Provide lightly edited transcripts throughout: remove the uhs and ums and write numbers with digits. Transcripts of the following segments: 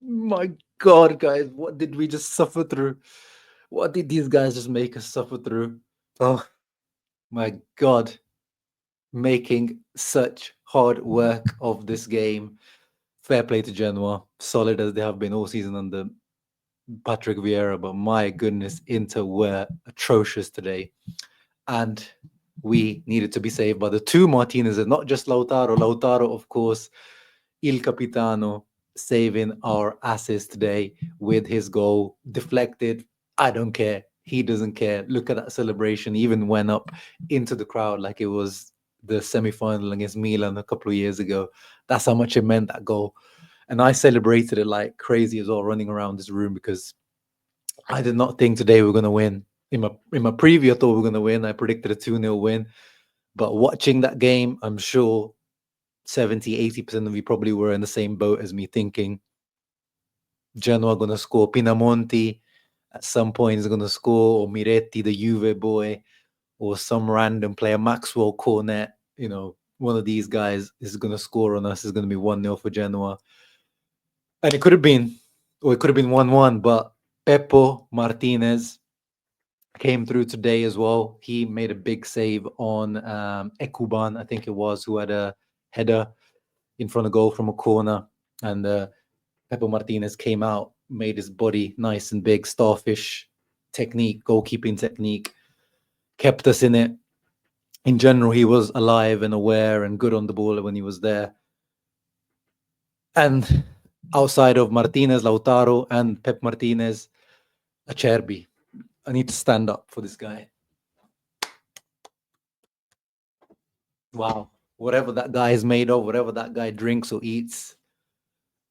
My God, guys, what did we just suffer through? What did these guys just make us suffer through? Oh my God, making such hard work of this game. Fair play to Genoa, solid as they have been all season under Patrick Vieira, but my goodness, Inter were atrocious today. And we needed to be saved by the two Martinezes, not just Lautaro. Lautaro, of course, Il Capitano, saving our asses today with his goal. Deflected. I don't care. He doesn't care. Look at that celebration. He even went up into the crowd like it was the semi-final against Milan a couple of years ago. That's how much it meant, that goal. And I celebrated it like crazy as well, running around this room, because I did not think today we were going to win. In my preview, I thought we were going to win. I predicted a 2-0 win. But watching that game, I'm sure 70-80% of you probably were in the same boat as me, thinking Genoa going to score. Pinamonti at some point is going to score, or Miretti, the Juve boy, or some random player, Maxwell Cornet. One of these guys is going to score on us. Is going to be 1-0 for Genoa. And it could have been, or it could have been 1-1, but Peppo Martinez came through today as well. He made a big save on Ekuban, I think it was, who had a header in front of goal from a corner. And Peppo Martinez came out, made his body nice and big, starfish technique, goalkeeping technique, kept us in it. In general, he was alive and aware and good on the ball when he was there. And outside of Martinez, Lautaro, and Pep Martinez, Acerbi. I need to stand up for this guy. Wow. Whatever that guy is made of, whatever that guy drinks or eats,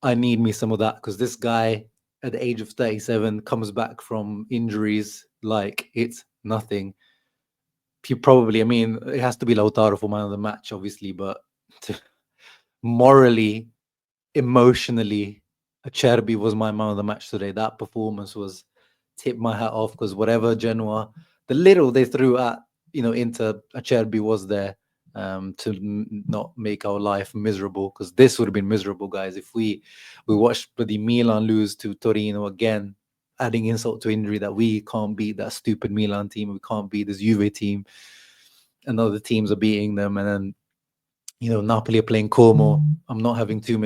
I need me some of that, because this guy at the age of 37 comes back from injuries like it's nothing. I mean, it has to be Lautaro for man of the match, obviously, but morally, emotionally, Acerbi was my man of the match today. That performance was tip my hat off, because whatever Genoa, the little they threw at, Inter, Acerbi was there to not make our life miserable, because this would have been miserable, guys, if we watched bloody Milan lose to Torino again, adding insult to injury that we can't beat that stupid Milan team, we can't beat this Juve team, and other teams are beating them, and then Napoli are playing Como. I'm not having too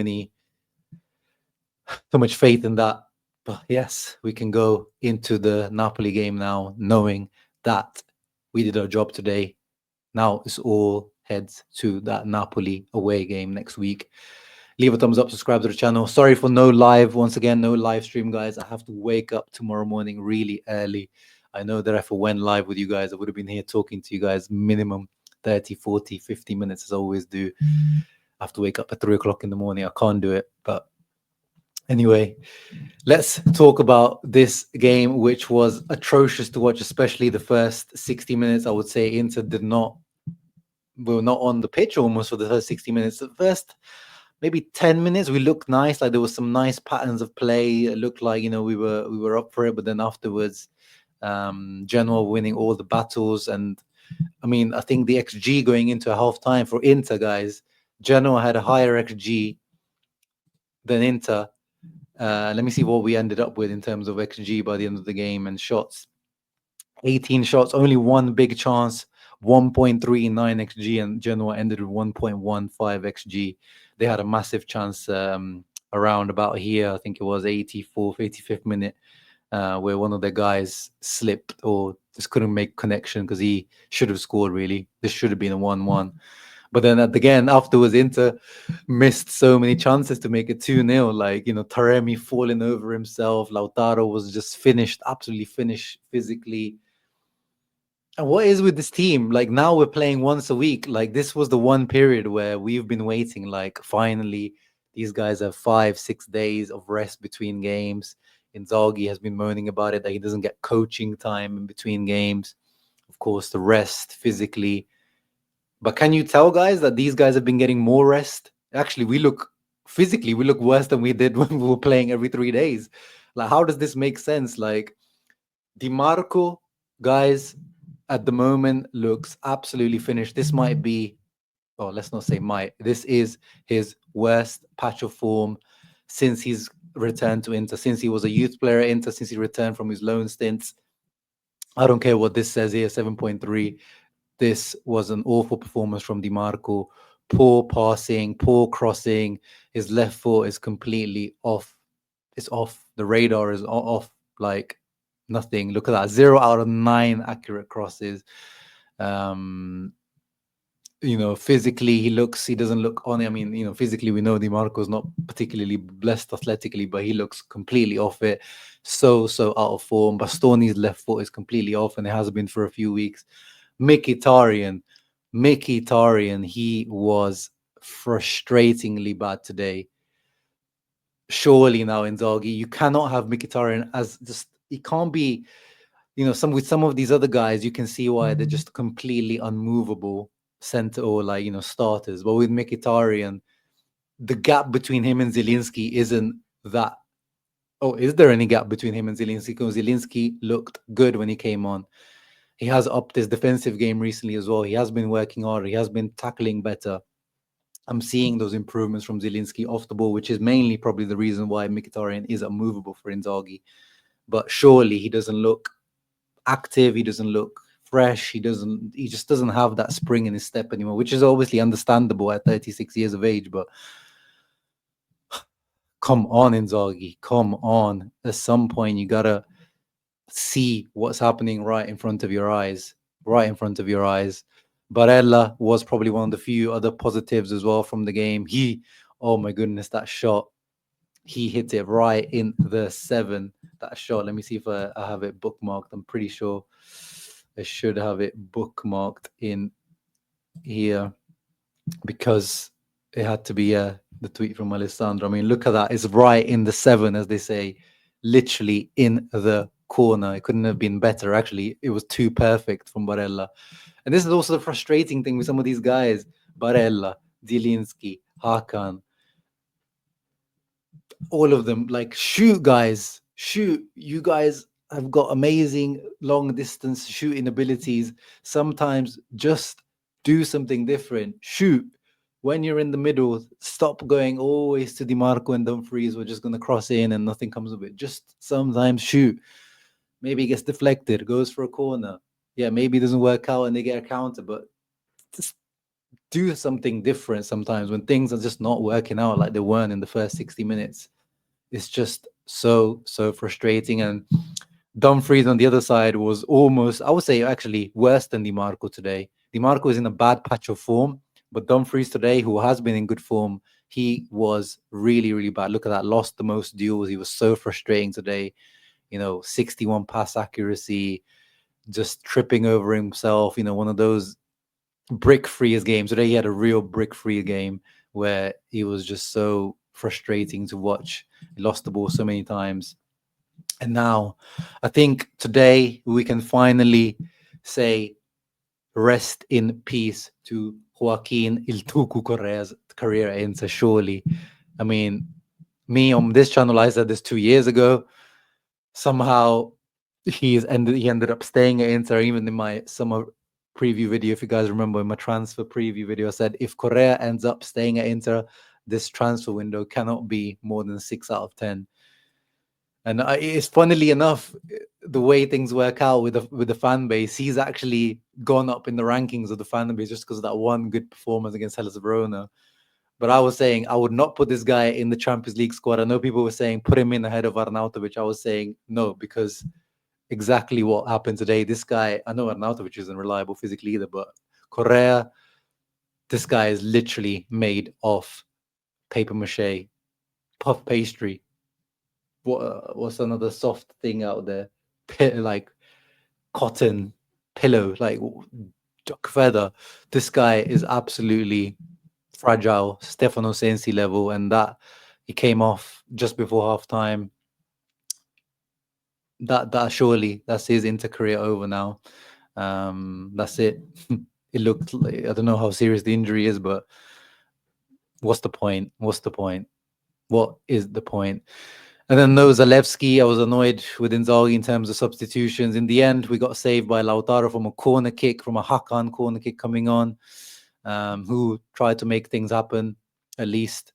much faith in that. But yes, we can go into the Napoli game now knowing that we did our job today. Now it's all heads to that Napoli away game next week. Leave a thumbs up, subscribe to the channel. Sorry for no live, once again, no live stream, guys. I have to wake up tomorrow morning really early. I know that if I went live with you guys, I would have been here talking to you guys minimum 30, 40, 50 minutes, as I always do. I have to wake up at 3 o'clock in the morning. I can't do it. But anyway, let's talk about this game, which was atrocious to watch, especially the first 60 minutes. I would say Inter were not on the pitch almost for the first 60 minutes. The first maybe 10 minutes, we looked nice. Like there was some nice patterns of play. It looked like, we were up for it. But then afterwards, Genoa winning all the battles. And I mean, I think the XG going into a half time for Inter, guys, Genoa had a higher XG than Inter. Let me see what we ended up with in terms of XG by the end of the game and shots. 18 shots, only one big chance, 1.39 XG, and Genoa ended with 1.15 XG. They had a massive chance around about here. I think it was 84th, 85th minute, where one of their guys slipped or just couldn't make connection, because he should have scored, really. This should have been a 1-1. But then again, afterwards, Inter missed so many chances to make it 2-0. Like, Taremi falling over himself. Lautaro was just finished, absolutely finished physically. And what is with this team? Like, now we're playing once a week. Like, this was the one period where we've been waiting. Like, finally, these guys have 5-6 days of rest between games. Inzaghi has been moaning about it, that he doesn't get coaching time in between games. Of course, the rest physically. But can you tell, guys, that these guys have been getting more rest? Actually, we look worse than we did when we were playing every 3 days. Like, how does this make sense? Like, DiMarco, guys, at the moment looks absolutely finished. This might be, let's not say might. This is his worst patch of form since he's return to Inter, since he was a youth player at Inter, since he returned from his loan stints. I don't care what this says here, 7.3. This was an awful performance from Di Marco. Poor passing, poor crossing. His left foot is completely off. It's off. The radar is off like nothing. Look at that. 0 out of 9 accurate crosses. Physically, he doesn't look on it. I mean, physically, we know Di Marco's not particularly blessed athletically, but he looks completely off it. So out of form. Bastoni's left foot is completely off, and it has been for a few weeks. Mkhitaryan, he was frustratingly bad today. Surely now, Inzaghi, you cannot have Mkhitaryan as just, he can't be, with some of these other guys, you can see why they're just completely unmovable center or starters. But with Mkhitaryan, the gap between him and Zielinski isn't that. Oh, is there any gap between him and Zielinski? Because Zielinski looked good when he came on. He has upped his defensive game recently as well. He has been working harder. He has been tackling better. I'm seeing those improvements from Zielinski off the ball, which is mainly probably the reason why Mkhitaryan is unmovable for Inzaghi. But surely he doesn't look active. He doesn't look fresh. He just doesn't have that spring in his step anymore, which is obviously understandable at 36 years of age. But come on, Inzaghi, come on. At some point, you gotta see what's happening right in front of your eyes. Barella was probably one of the few other positives as well from the game. Oh my goodness, that shot. He hit it right in the 7. That shot. Let me see if I have it bookmarked. I'm pretty sure I should have it bookmarked in here because it had to be the tweet from Alessandro. I mean, look at that. It's right in the 7, as they say, literally in the corner. It couldn't have been better. Actually, it was too perfect from Barella. And this is also the frustrating thing with some of these guys. Barella, Zielinski, Hakan, all of them, like, shoot, guys, shoot. You guys have got amazing long distance shooting abilities. Sometimes just do something different. Shoot. When you're in the middle, stop going always to Di Marco and Dumfries. We're just going to cross in and nothing comes of it. Just sometimes shoot. Maybe it gets deflected, goes for a corner. Yeah, maybe it doesn't work out and they get a counter, but just do something different sometimes when things are just not working out like they weren't in the first 60 minutes. It's just so frustrating. And Dumfries on the other side was almost, I would say, actually worse than Di Marco today. Di Marco is in a bad patch of form, but Dumfries today, who has been in good form, he was really, really bad. Look at that, lost the most duels. He was so frustrating today. 61 pass accuracy, just tripping over himself. One of those brick-free games. Today he had a real brick-free game where he was just so frustrating to watch. He lost the ball so many times. And now I think today we can finally say rest in peace to Joaquin Il Tucu Correa's career ends, surely. I mean, me on this channel, I said this 2 years ago. Somehow he ended up staying at Inter. Even in my summer preview video, if you guys remember, in my transfer preview video, I said if Correa ends up staying at Inter, this transfer window cannot be more than 6 out of 10. And it's funnily enough, the way things work out with the fan base, he's actually gone up in the rankings of the fan base just because of that one good performance against Hellas Verona. But I was saying I would not put this guy in the Champions League squad. I know people were saying put him in ahead of Arnautovic. I was saying no, because exactly what happened today. This guy, I know Arnautovic isn't reliable physically either, but Correa, this guy is literally made of paper mache, puff pastry. What's another soft thing out there? Like cotton pillow, like duck feather. This guy is absolutely fragile, Stefano Sensi level, and that he came off just before halftime. That surely that's his Inter career over now. That's it. It looked like, I don't know how serious the injury is, but what's the point? What is the point? And then no Zalewski. I was annoyed with Inzaghi in terms of substitutions. In the end, we got saved by Lautaro from a corner kick, from a Hakan corner kick coming on, who tried to make things happen, at least.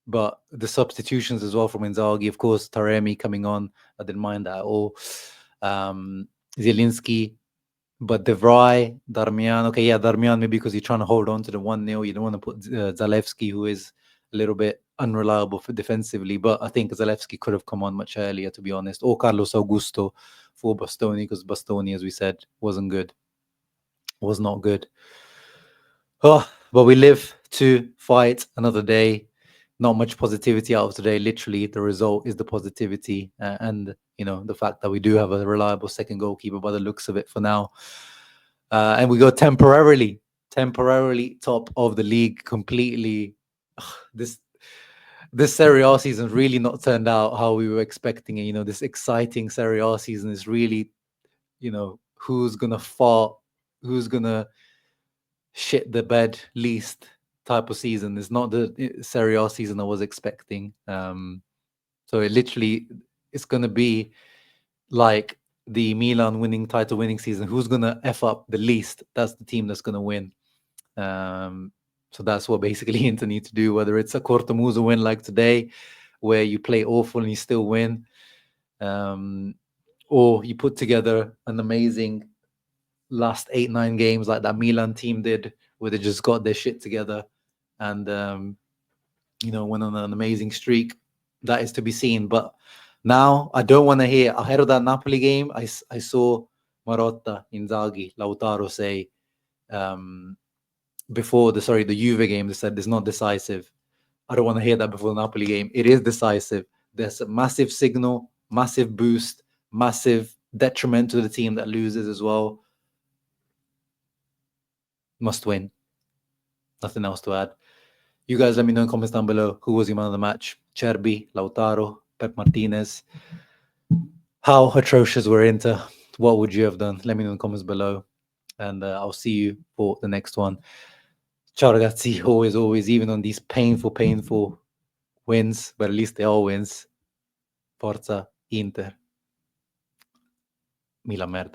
But the substitutions as well from Inzaghi, of course, Taremi coming on, I didn't mind that at all. Zielinski, but De Vrij, Darmian, okay, yeah, Darmian maybe because you're trying to hold on to the 1-0. You don't want to put Zalewski, who is a little bit unreliable for defensively, but I think Zalewski could have come on much earlier, to be honest, or Carlos Augusto for Bastoni, because Bastoni, as we said, wasn't good, was not good. Oh, but we live to fight another day. Not much positivity out of today. Literally, the result is the positivity, and the fact that we do have a reliable second goalkeeper by the looks of it for now. And we go temporarily top of the league completely. This Serie A season really not turned out how we were expecting it. This exciting Serie A season is really, who's gonna fart, who's gonna shit the bed least type of season. It's not the Serie A season I was expecting. So it's gonna be like the Milan title winning season. Who's gonna f up the least? That's the team that's gonna win. So that's what basically Inter need to do. Whether it's a Cortomuso win like today, where you play awful and you still win, or you put together an amazing last 8-9 games like that Milan team did, where they just got their shit together and went on an amazing streak. That is to be seen. But now I don't want to hear, ahead of that Napoli game, I saw Marotta, Inzaghi, Lautaro say before the Juve game, they said it's not decisive. I don't want to hear that before the Napoli game. It is decisive. There's a massive signal, massive boost, massive detriment to the team that loses as well. Must win. Nothing else to add. You guys let me know in comments down below who was your man of the match. Cherby, Lautaro, Pep Martinez. How atrocious were Inter? What would you have done? Let me know in the comments below. And I'll see you for the next one. Ciao ragazzi. Always, even on these painful wins, but at least they all wins. Forza Inter. Milan merda.